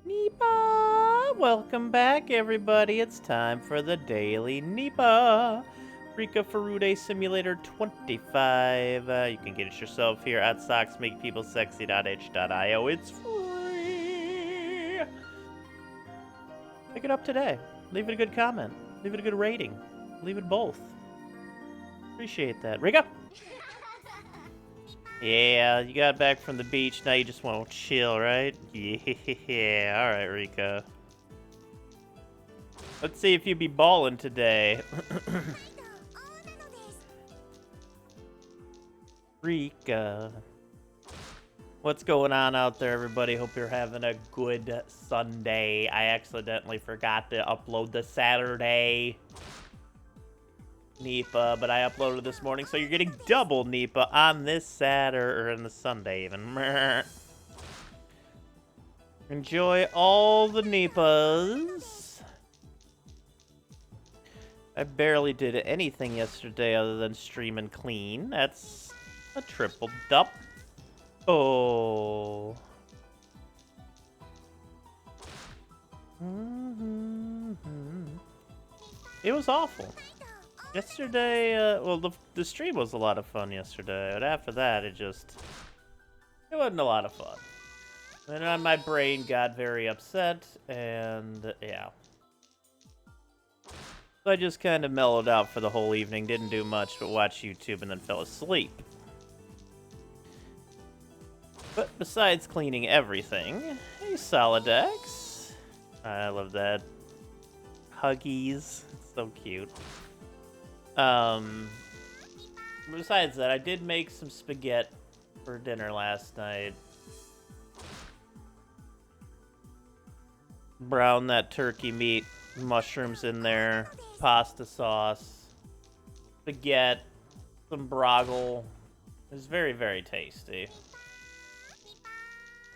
Nipah! Welcome back, everybody. It's time for the Daily Nipah. Rika Farude Simulator 25. You can get it yourself here at socksmakepleSexy.itch.io. It's free. Pick it up today. Leave it a good comment. Leave it a good rating. Leave it both. Appreciate that. Rika! Yeah, you got back from the beach. Now you just want to chill, right? Yeah, alright, Rika. Let's see if you be ballin' today. Rika. What's going on out there, everybody? Hope you're having a good Sunday. I accidentally forgot to upload the Saturday Nipah, but I uploaded this morning, so you're getting double Nipah on this Saturday, or on the Sunday even. Enjoy all the Nipahs. I barely did anything yesterday other than stream and clean. That's a triple dup. Oh. It was awful. Yesterday, well, the stream was a lot of fun yesterday, but after that, it wasn't a lot of fun. And then my brain got very upset, and yeah. So I just kind of mellowed out for the whole evening, didn't do much but watch YouTube and then fell asleep. But besides cleaning everything, hey Solidex. I love that. Huggies. It's so cute. Besides that, I did make some spaghetti for dinner last night. Brown that turkey meat, mushrooms in there, pasta sauce, spaghetti, some broggle. It was very, very tasty.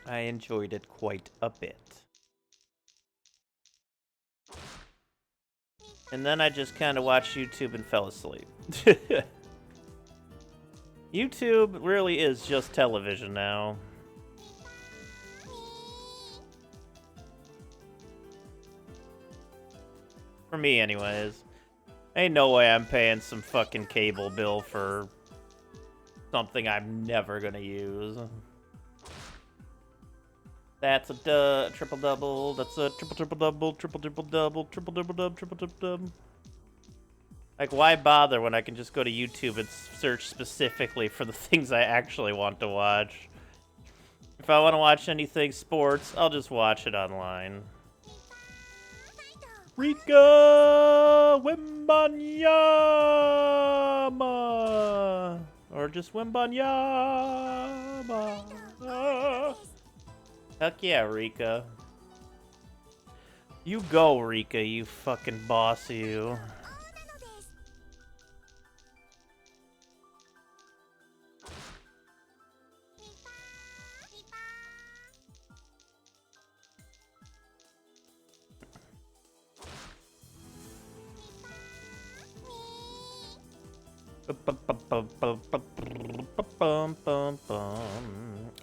I enjoyed it quite a bit. And then I just kind of watched YouTube and fell asleep. YouTube really is just television now. For me, anyways. Ain't no way I'm paying some fucking cable bill for something I'm never gonna use. That's a triple double. That's a triple double, triple double, triple double. Like, why bother when I can just go to YouTube and search specifically for the things I actually want to watch? If I want to watch anything sports, I'll just watch it online. Rika Wembanyama! Or just Wembanyama! Heck yeah, Rika. You go, Rika, you fucking boss, you.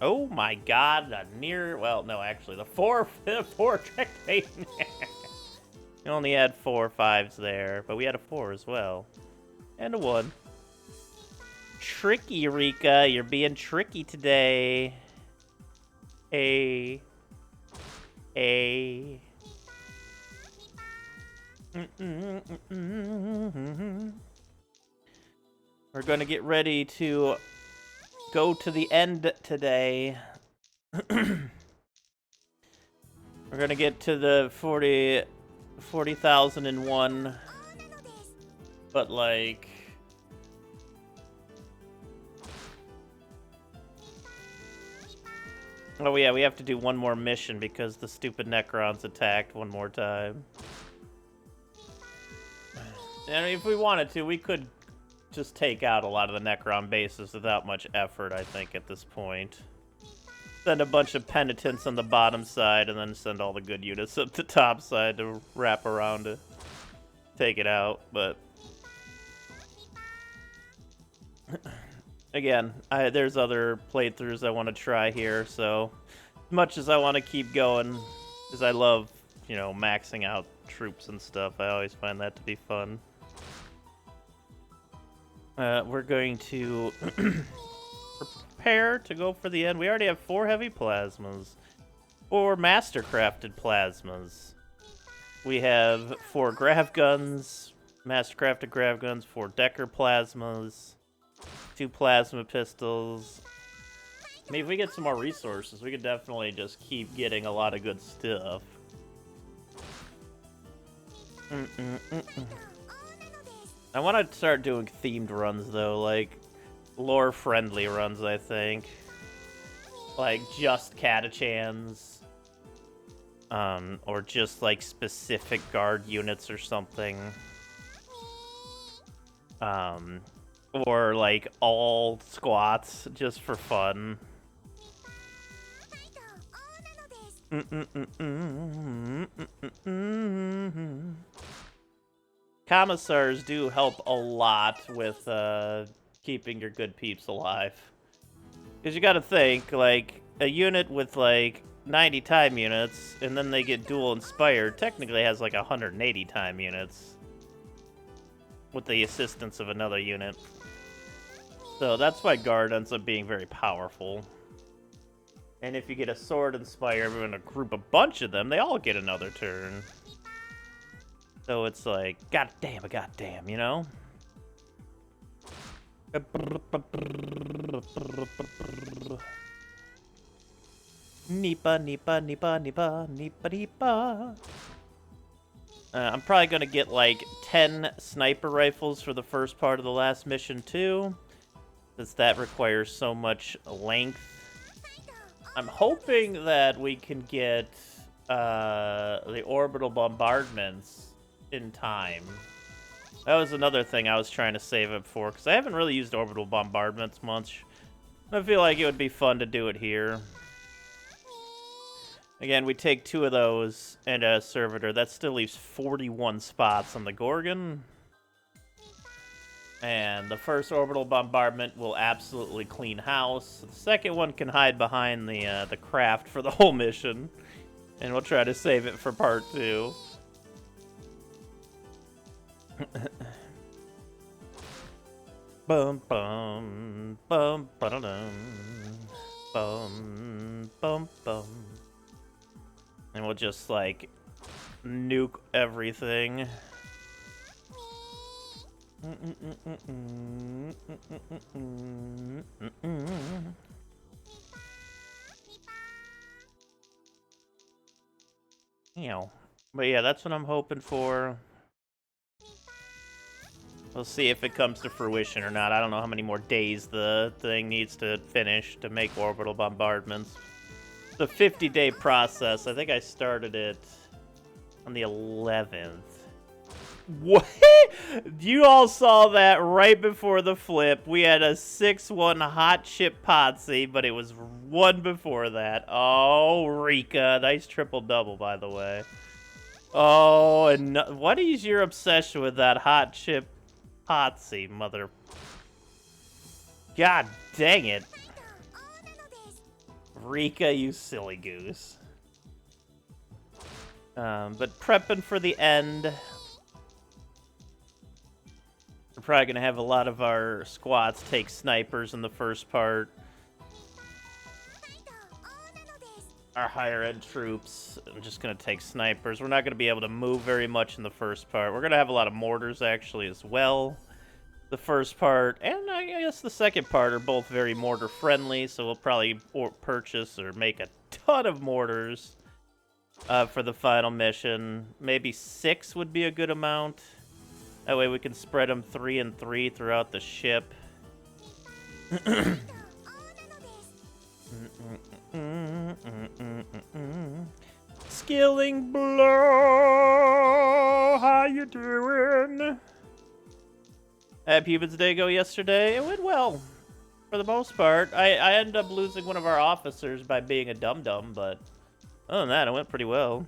Oh my god, well, no, actually, the four trick Payton. We only had 4 5s there, but we had a 4 as well. And a 1. Tricky, Rika, you're being tricky today. Hey. We're gonna get ready to go to the end today. We're gonna get to the 40,001, but like, oh yeah, we have to do one more mission because the stupid Necrons attacked one more time. And if we wanted to, we could just take out a lot of the Necron bases without much effort, I think, at this point. Send a bunch of penitents on the bottom side, and then send all the good units up the top side to wrap around to take it out, but... Again, there's other playthroughs I want to try here, so... As much as I want to keep going, Because I love, you know, maxing out troops and stuff. I always find that to be fun. We're going to prepare to go for the end. We already have 4 heavy plasmas. 4 master-crafted plasmas. We have 4 grav guns, master-crafted grav guns, 4 Decker plasmas, 2 plasma pistols. I mean, if we get some more resources, we could definitely just keep getting a lot of good stuff. I want to start doing themed runs, though, like lore-friendly runs, I think. Like, just Catachans. Or just, like, specific guard units or something. Or, like, all squats, just for fun. Commissars do help a lot with, keeping your good peeps alive. Because you gotta think, like, a unit with, like, 90 time units, and then they get dual inspired, technically has, like, 180 time units. With the assistance of another unit. So that's why guard ends up being very powerful. And if you get a sword inspired in a group, a bunch of them, they all get another turn. So it's like, goddamn, you know? Nipah. I'm probably gonna get like 10 sniper rifles for the first part of the last mission too, since that requires so much length. I'm hoping that we can get the orbital bombardments in time. That was another thing I was trying to save up for, because I haven't really used orbital bombardments much. I feel like it would be fun to do it here. Again, we take 2 of those and a servitor. That still leaves 41 spots on the Gorgon. And the first orbital bombardment will absolutely clean house. The second one can hide behind the craft for the whole mission. And we'll try to save it for part 2. Bum bum bum ba-da-dum. Bum bum bum. And we'll just, like, nuke everything. You know. But yeah, that's what I'm hoping for. We'll see if it comes to fruition or not. I don't know how many more days the thing needs to finish to make orbital bombardments. It's a 50-day process. I think I started it on the 11th. What? You all saw that right before the flip. We had a 6-1 hot chip Potsy, but it was 1 before that. Oh, Rika. Nice triple-double, by the way. Oh, and what is your obsession with that hot chip Potsy, mother? God dang it. Rika, you silly goose. But prepping for the end. We're probably going to have a lot of our squads take snipers in the first part. Our higher-end troops are just going to take snipers. We're not going to be able to move very much in the first part. We're going to have a lot of mortars, actually, as well. The first part, and I guess the second part, are both very mortar-friendly, so we'll probably purchase or make a ton of mortars for the final mission. Maybe 6 would be a good amount. That way we can spread them 3 and 3 throughout the ship. Skilling Blow, how you doing? Happy Humans Day go yesterday. It went well, for the most part. I ended up losing one of our officers by being a dum-dum, but other than that, it went pretty well.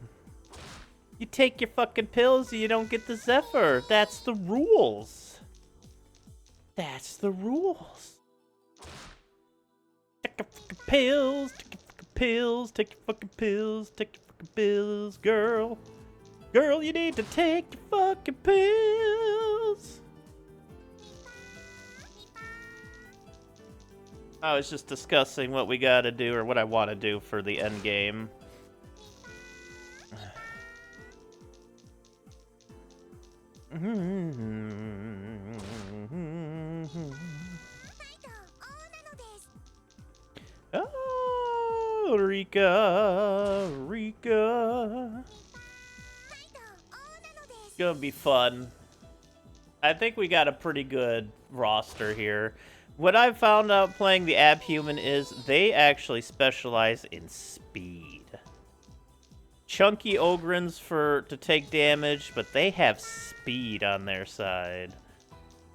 You take your fucking pills and you don't get the Zephyr. That's the rules. That's the rules. Take your fucking pills, take your fucking pills, take your fucking pills, take your fucking pills, girl. Girl, you need to take your fucking pills. I was just discussing what we gotta do, or what I want to do for the end game. Oh, Rika. It's gonna be fun. I think we got a pretty good roster here. What I've found out playing the Abhuman is they actually specialize in speed. Chunky Ogrins to take damage, but they have speed on their side.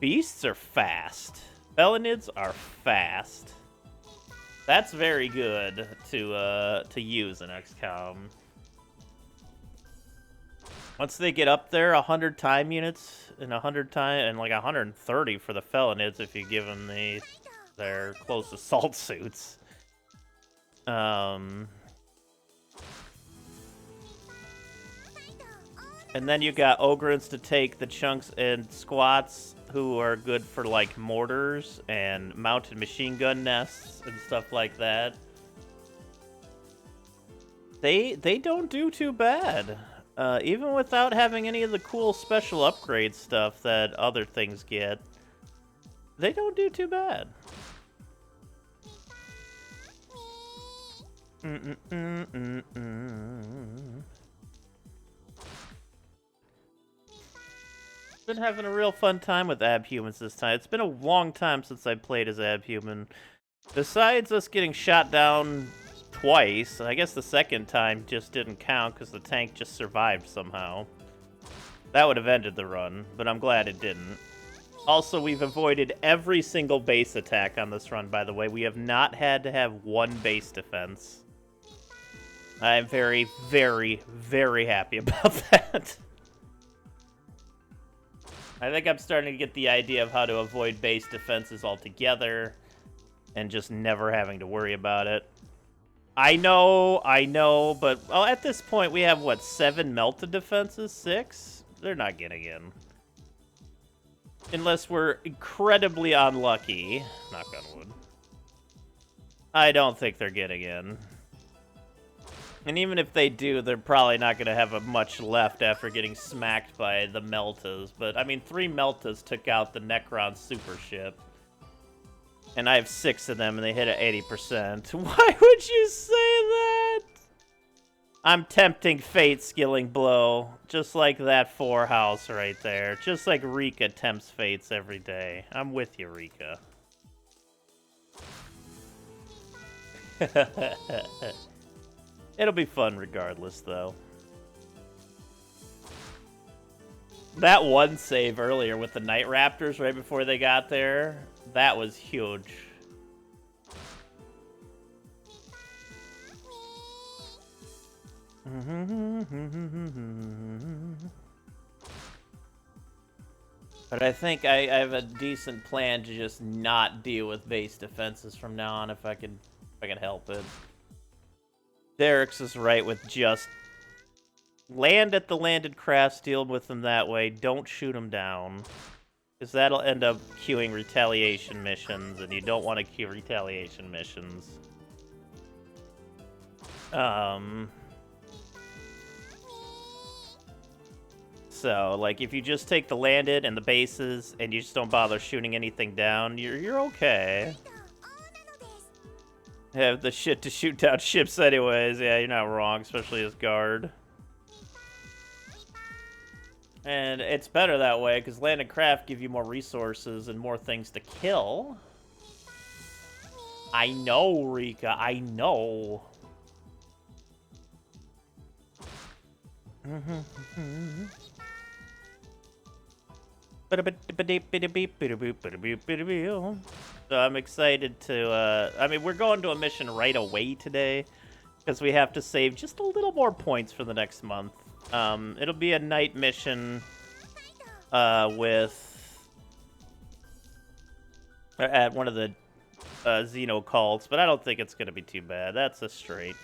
Beasts are fast. Felinids are fast. That's very good to use in XCOM. Once they get up there, 100 time units and 100 time and like 130 for the Felinids if you give them their close assault suits. And then you got Ogrins to take the chunks and squats who are good for like mortars and mounted machine gun nests and stuff like that. They don't do too bad. Even without having any of the cool special upgrade stuff that other things get, they don't do too bad. Been having a real fun time with Abhumans this time. It's been a long time since I played as Abhuman. Besides us getting shot down twice, I guess the second time just didn't count because the tank just survived somehow. That would have ended the run, but I'm glad it didn't. Also, we've avoided every single base attack on this run, by the way. We have not had to have one base defense. I'm very, very, very happy about that. I think I'm starting to get the idea of how to avoid base defenses altogether and just never having to worry about it. I know, but at this point we have, what, 7 melted defenses? 6? They're not getting in. Unless we're incredibly unlucky. Knock on wood. I don't think they're getting in. And even if they do, they're probably not going to have much left after getting smacked by the Meltas. But, I mean, 3 Meltas took out the Necron super ship. And I have 6 of them, and they hit at 80%. Why would you say that? I'm tempting fate, Skilling Blow. Just like that 4 house right there. Just like Rika tempts fates every day. I'm with you, Rika. It'll be fun regardless, though. That one save earlier with the Night Raptors right before they got there, that was huge. But I think I have a decent plan to just not deal with base defenses from now on if I can help it. Derek's is right with just land at the landed crafts, deal with them that way, don't shoot them down. Because that'll end up queuing retaliation missions, and you don't want to queue retaliation missions. So, like, if you just take the landed and the bases, and you just don't bother shooting anything down, you're okay. Have the shit to shoot down ships anyways. Yeah, you're not wrong, especially as guard. And it's better that way, because land and craft give you more resources and more things to kill. I know, Rika, I know. So I'm excited to, I mean, we're going to a mission right away today, because we have to save just a little more points for the next month. It'll be a night mission, at one of the Xenocults, but I don't think it's going to be too bad. That's a straight.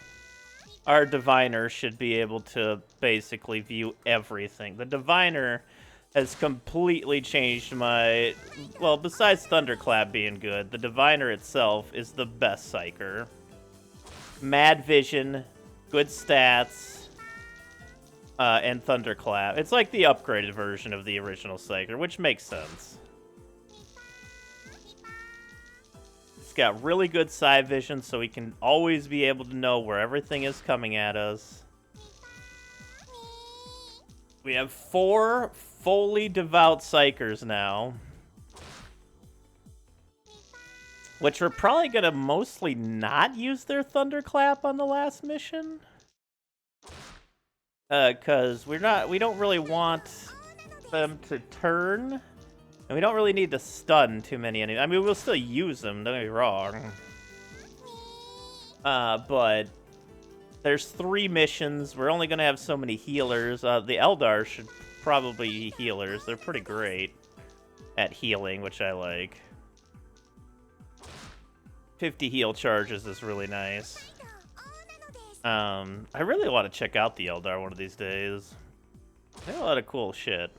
Our Diviner should be able to basically view everything. The Diviner has completely changed my... Well, besides Thunderclap being good, the Diviner itself is the best Psyker. Mad Vision, good stats, and Thunderclap. It's like the upgraded version of the original Psyker, which makes sense. Got really good side vision, so we can always be able to know where everything is coming at us. We have 4 fully devout Psykers now, which we're probably gonna mostly not use their Thunderclap on the last mission, because we don't really want them to turn. And we don't really need to stun too many enemies. I mean, we'll still use them, don't get me wrong. But there's 3 missions. We're only going to have so many healers. The Eldar should probably be healers. They're pretty great at healing, which I like. 50 heal charges is really nice. I really want to check out the Eldar one of these days. They have a lot of cool shit.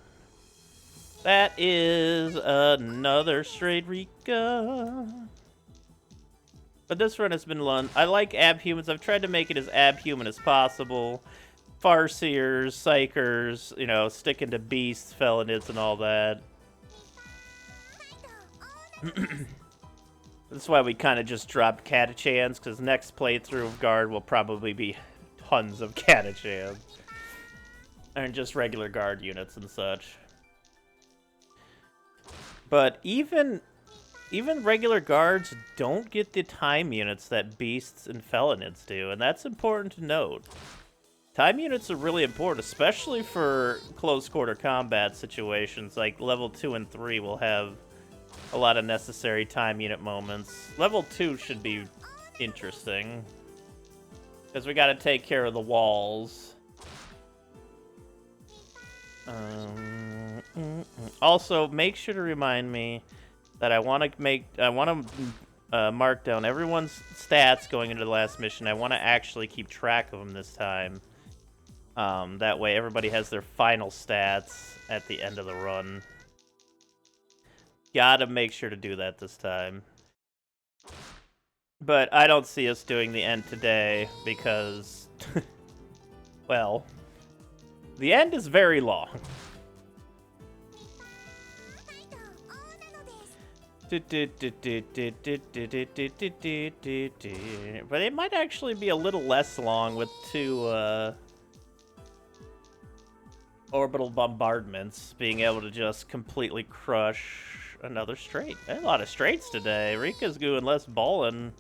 That is another straight Rika. But this run has been fun. I like Abhumans. I've tried to make it as Abhuman as possible. Farseers, Psykers, you know, sticking to Beasts, Felinids, and all that. That's why we kind of just dropped Catachans, because next playthrough of Guard will probably be tons of Catachans. And just regular Guard units and such. But even regular guards don't get the time units that beasts and felinids do, and that's important to note. Time units are really important, especially for close quarter combat situations. Like level 2 and 3 will have a lot of necessary time unit moments. Level 2 should be interesting, because we got to take care of the walls. Also, make sure to remind me that I want to mark down everyone's stats going into the last mission. I want to actually keep track of them this time. That way, everybody has their final stats at the end of the run. Gotta make sure to do that this time. But I don't see us doing the end today because, well, the end is very long. But it might actually be a little less long with 2 orbital bombardments, being able to just completely crush another straight. There's a lot of straights today. Rika's doing less balling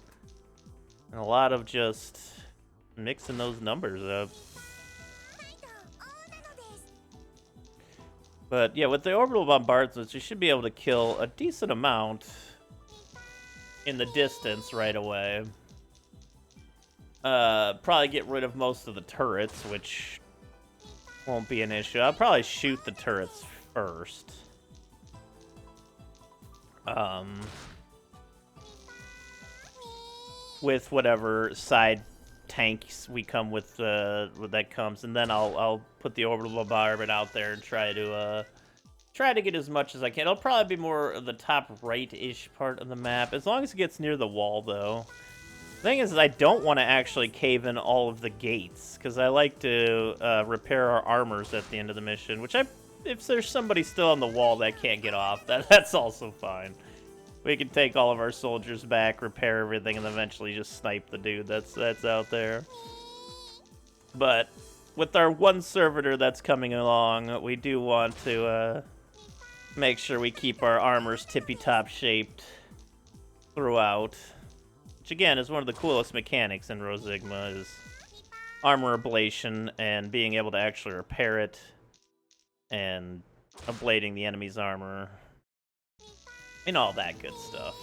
and a lot of just mixing those numbers up. But yeah, with the orbital bombardments, you should be able to kill a decent amount in the distance right away. Probably get rid of most of the turrets, which won't be an issue. I'll probably shoot the turrets first. With whatever side tanks we come with that comes, and then I'll put the orbital bombardment out there and try to get as much as I can. It'll probably be more of the top right-ish part of the map, as long as it gets near the wall, though. The thing is I don't want to actually cave in all of the gates, because I like to repair our armors at the end of the mission, which if there's somebody still on the wall that can't get off, that's also fine. We can take all of our soldiers back, repair everything, and eventually just snipe the dude that's out there. But with our one servitor that's coming along, we do want to make sure we keep our armors tippy-top shaped throughout. Which, again, is one of the coolest mechanics in Rosigma, is armor ablation and being able to actually repair it and ablating the enemy's armor. And all that good stuff.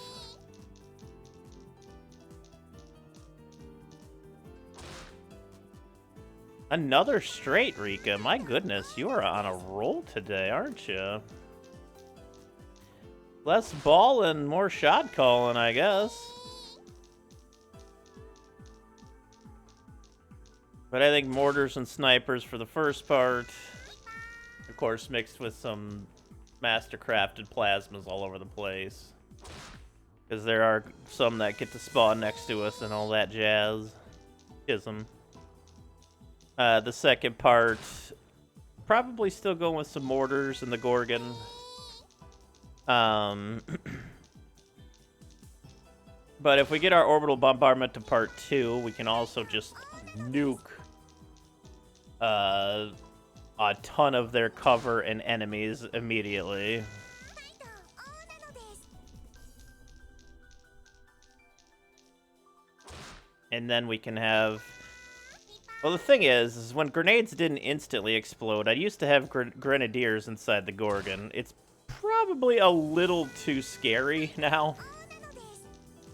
Another straight, Rika. My goodness, you are on a roll today, aren't you? Less ball and more shot calling, I guess. But I think mortars and snipers for the first part. Of course, mixed with some master-crafted plasmas all over the place. Because there are some that get to spawn next to us and all that jazz. Ism. The second part, probably still going with some mortars and the Gorgon. But if we get our orbital bombardment to part 2, we can also just nuke a ton of their cover and enemies immediately. And then we can have... Well, the thing is when grenades didn't instantly explode, I used to have grenadiers inside the Gorgon. It's probably a little too scary now.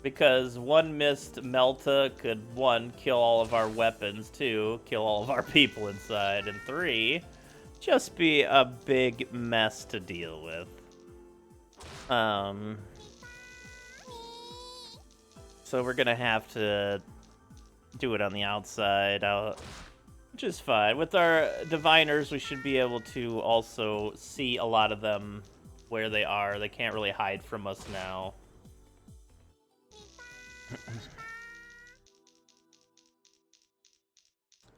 Because one missed Melta could, 1, kill all of our weapons, 2, kill all of our people inside, and 3, just be a big mess to deal with. So we're gonna have to do it on the outside, which is fine. With our diviners, we should be able to also see a lot of them where they are. They can't really hide from us now.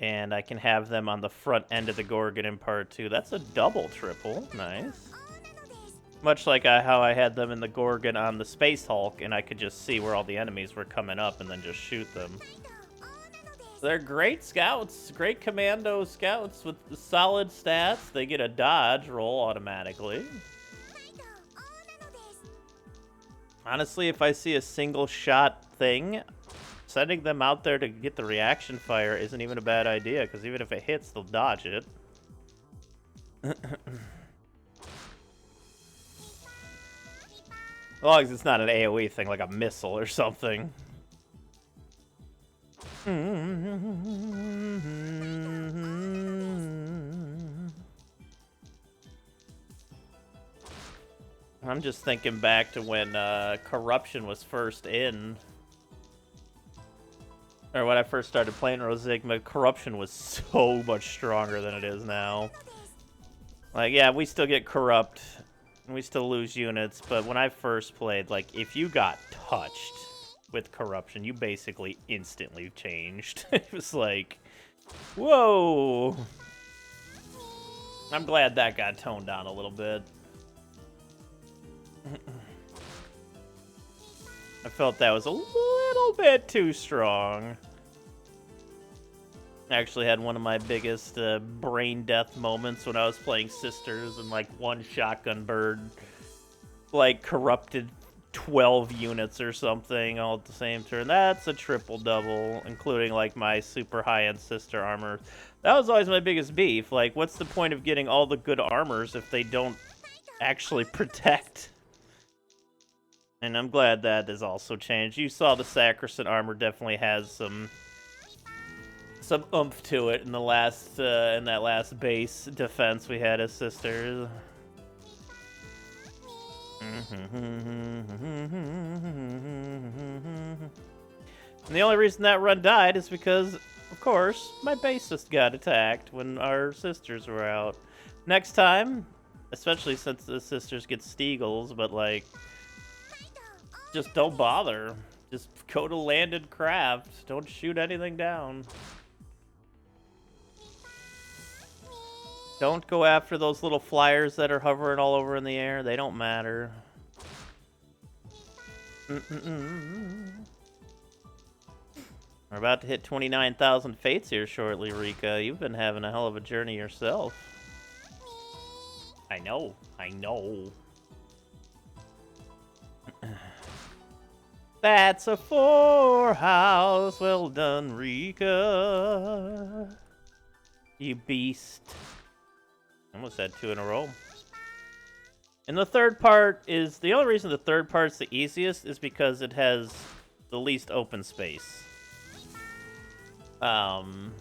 And I can have them on the front end of the Gorgon in part 2. That's a double triple. Nice. Much like how I had them in the Gorgon on the Space Hulk, and I could just see where all the enemies were coming up and then just shoot them. They're great scouts, great commando scouts with solid stats. They get a dodge roll automatically. Honestly, if I see a single shot thing, sending them out there to get the reaction fire isn't even a bad idea, because even if it hits, they'll dodge it. As long as it's not an AoE thing, like a missile or something. I'm just thinking back to when Corruption was first in. Or when I first started playing Rosigma, Corruption was so much stronger than it is now. Like, yeah, we still get Corrupt, and we still lose units, but when I first played, like, if you got touched with Corruption, you basically instantly changed. It was like, whoa! I'm glad that got toned down a little bit. I felt that was a little bit too strong. I actually had one of my biggest brain death moments when I was playing Sisters, and like one shotgun bird like corrupted 12 units or something all at the same turn. That's a triple double, including like my super high-end sister armor. That was always my biggest beef. Like, what's the point of getting all the good armors if they don't actually protect? And I'm glad that has also changed. You saw the Sacrosanct armor definitely has some oomph to it in the last in that last base defense we had as sisters. And the only reason that run died is because, of course, my base just got attacked when our sisters were out. Next time, especially since the sisters get Steagles, but like, just don't bother. Just go to landed craft. Don't shoot anything down. Don't go after those little flyers that are hovering all over in the air. They don't matter. We're about to hit 29,000 fates here shortly, Rika. You've been having a hell of a journey yourself. I know. I know. That's a 4 house. Well done, Rika. You beast. Almost had 2 in a row. And the third part is... The only reason the third part's the easiest is because it has the least open space. And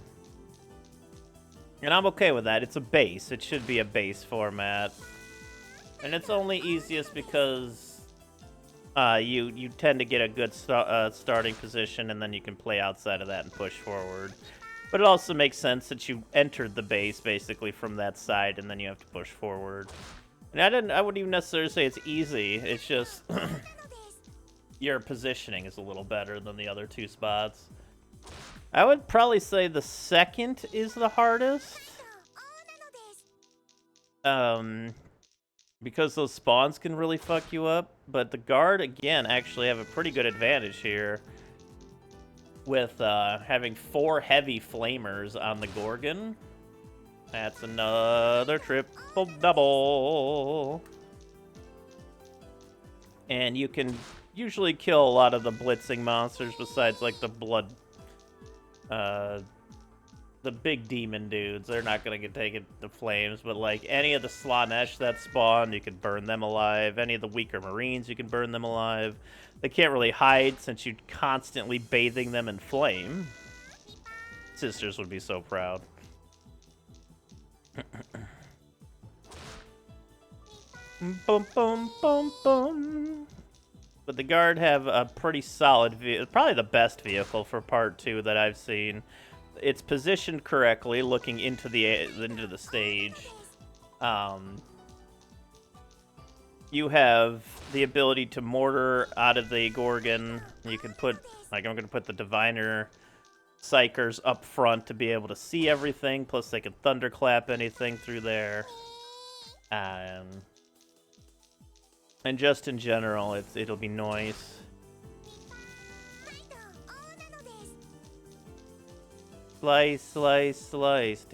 I'm okay with that. It's a base. It should be a base format. And it's only easiest because you tend to get a good starting position, and then you can play outside of that and push forward. But it also makes sense that you entered the base basically from that side, and then you have to push forward. And I wouldn't even necessarily say it's easy. It's just your positioning is a little better than the other two spots. I would probably say the second is the hardest. Because those spawns can really fuck you up. But the guard, again, actually have a pretty good advantage here with having 4 heavy flamers on the Gorgon. That's another triple double. And you can usually kill a lot of the blitzing monsters besides, like, the blood... the big demon dudes. They're not going to get taken to flames, but, like, any of the Slanesh that spawn, you can burn them alive. Any of the weaker marines, you can burn them alive. They can't really hide since you're constantly bathing them in flame. Sisters would be so proud. Boom, boom, boom, boom. But the guard have a pretty solid vehicle, probably the best vehicle for part 2 that I've seen. It's positioned correctly, looking into the stage. You have the ability to mortar out of the Gorgon. You can put, like, I'm going to put the Diviner Psychers up front to be able to see everything. Plus, they can thunderclap anything through there. And just in general, it'll be nice. Slice, slice, slice,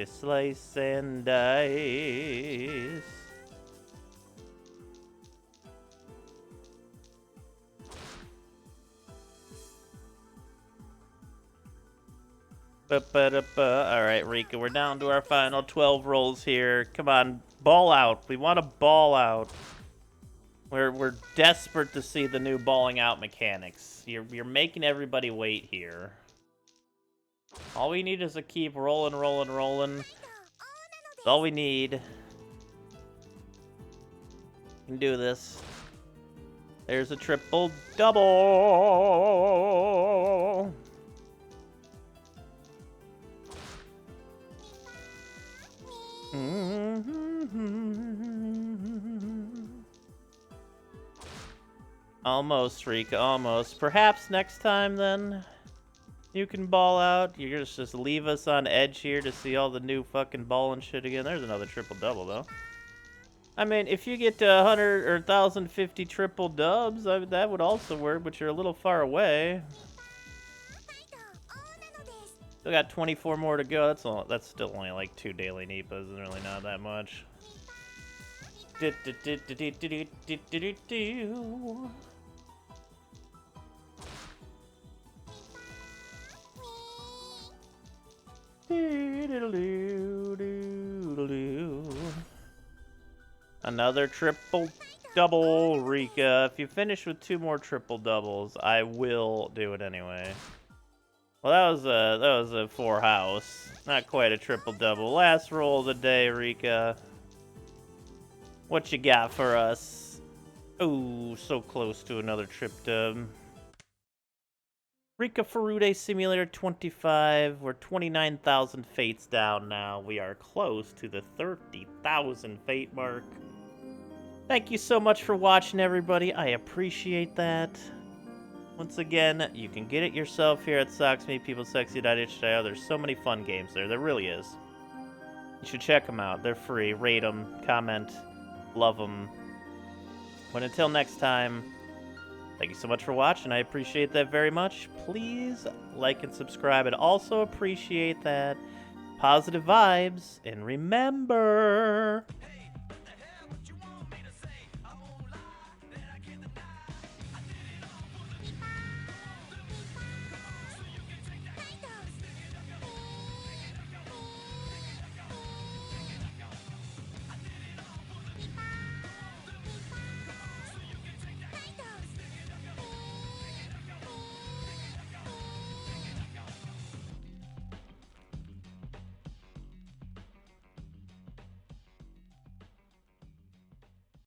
slice and dice. Alright, Rika, we're down to our final 12 rolls here. Come on, ball out. We want to ball out. We're desperate to see the new balling out mechanics. You're making everybody wait here. All we need is to keep rolling, rolling, rolling. That's all we need. We can do this. There's a triple double. Almost, Rika, almost. Perhaps next time, then, you can ball out. You're gonna just leave us on edge here to see all the new fucking ball and shit again. There's another triple-double, though. I mean, if you get to 100 or 1,050 triple dubs, that would also work, but you're a little far away. Still got 24 more to go. That's still only like 2 Daily Nipahs. It's really not that much. Another triple double, Rika. If you finish with 2 more triple doubles, I will do it anyway. Well, that was a 4 house. Not quite a triple double. Last roll of the day, Rika. What you got for us? Oh, so close to another trip dub. Rika Furude Simulator 25. We're 29,000 fates down now. We are close to the 30,000 fate mark. Thank you so much for watching, everybody. I appreciate that. Once again, you can get it yourself here at SocksMePeopleSexy.itch.io. There's so many fun games there. There really is. You should check them out. They're free. Rate them. Comment. Love them. But until next time, thank you so much for watching. I appreciate that very much. Please like and subscribe. I'd also appreciate that. Positive vibes. And remember...